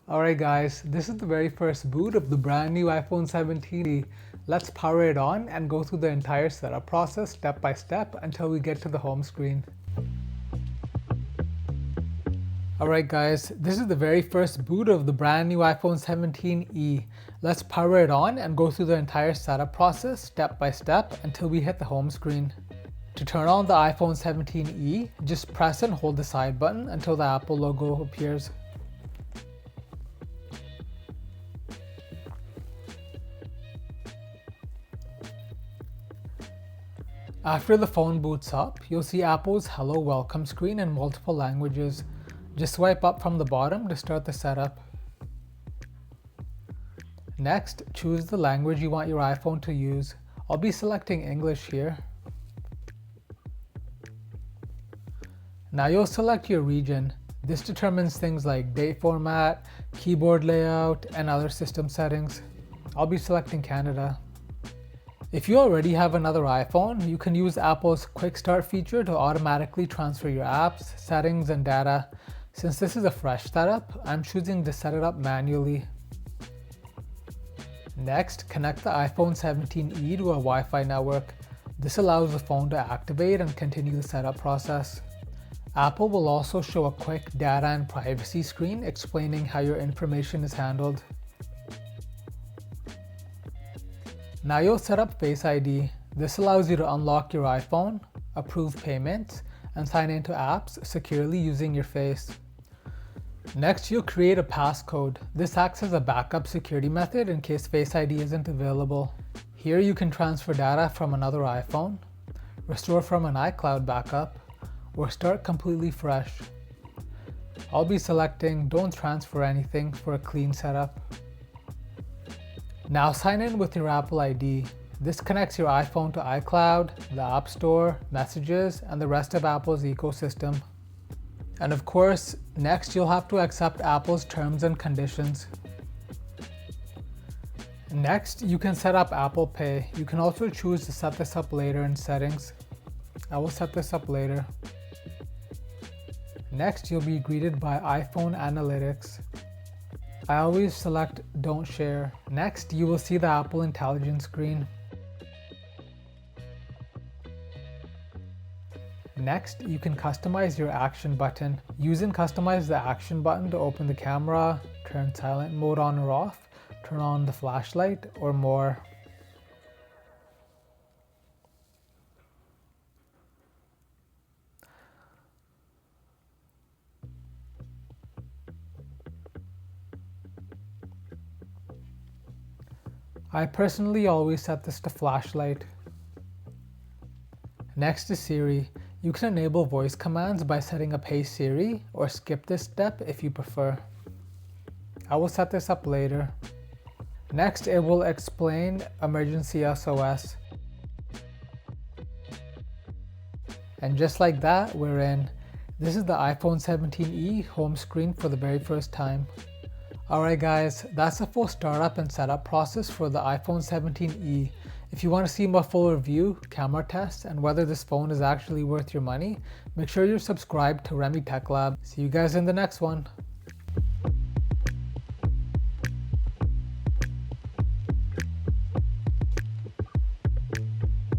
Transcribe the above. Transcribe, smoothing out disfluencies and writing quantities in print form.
Alright guys, this is the very first boot of the brand new iPhone 17. Let's power it on and go through the entire setup process step by step until we get to the home screen. Alright guys, this is the very first boot of the brand new iPhone 17e. Let's power it on and go through the entire setup process step by step until we hit the home screen. To turn on the iPhone 17e, just press and hold the side button until the Apple logo appears. After the phone boots up, you'll see Apple's Hello Welcome screen in multiple languages. Just swipe up from the bottom to start the setup. Next, choose the language you want your iPhone to use. I'll be selecting English here. Now you'll select your region. This determines things like date format, keyboard layout, and other system settings. I'll be selecting Canada. If you already have another iPhone, you can use Apple's Quick Start feature to automatically transfer your apps, settings, and data. Since this is a fresh setup, I'm choosing to set it up manually. Next, connect the iPhone 17e to a Wi-Fi network. This allows the phone to activate and continue the setup process. Apple will also show a quick data and privacy screen explaining how your information is handled. Now you'll set up Face ID. This allows you to unlock your iPhone, approve payments, and sign into apps securely using your face. Next, you'll create a passcode. This acts as a backup security method in case Face ID isn't available. Here you can transfer data from another iPhone, restore from an iCloud backup, or start completely fresh. I'll be selecting Don't Transfer Anything for a clean setup. Now sign in with your Apple ID. This connects your iPhone to iCloud, the App Store, Messages, and the rest of Apple's ecosystem. And of course, next you'll have to accept Apple's terms and conditions. Next, you can set up Apple Pay. You can also choose to set this up later in settings. I will set this up later. Next, you'll be greeted by iPhone Analytics. I always select Don't Share. Next, you will see the Apple Intelligence screen. Next, you can customize your action button. Use and customize the action button to open the camera, turn silent mode on or off, turn on the flashlight, or more. I personally always set this to flashlight. Next is Siri. You can enable voice commands by setting up Hey Siri or skip this step if you prefer. I will set this up later. Next, it will explain emergency SOS. And just like that, we're in. This is the iPhone 17e home screen for the very first time. Alright guys, that's the full startup and setup process for the iPhone 17e. If you want to see my full review, camera test, and whether this phone is actually worth your money, make sure you're subscribed to Remy Tech Lab. See you guys in the next one.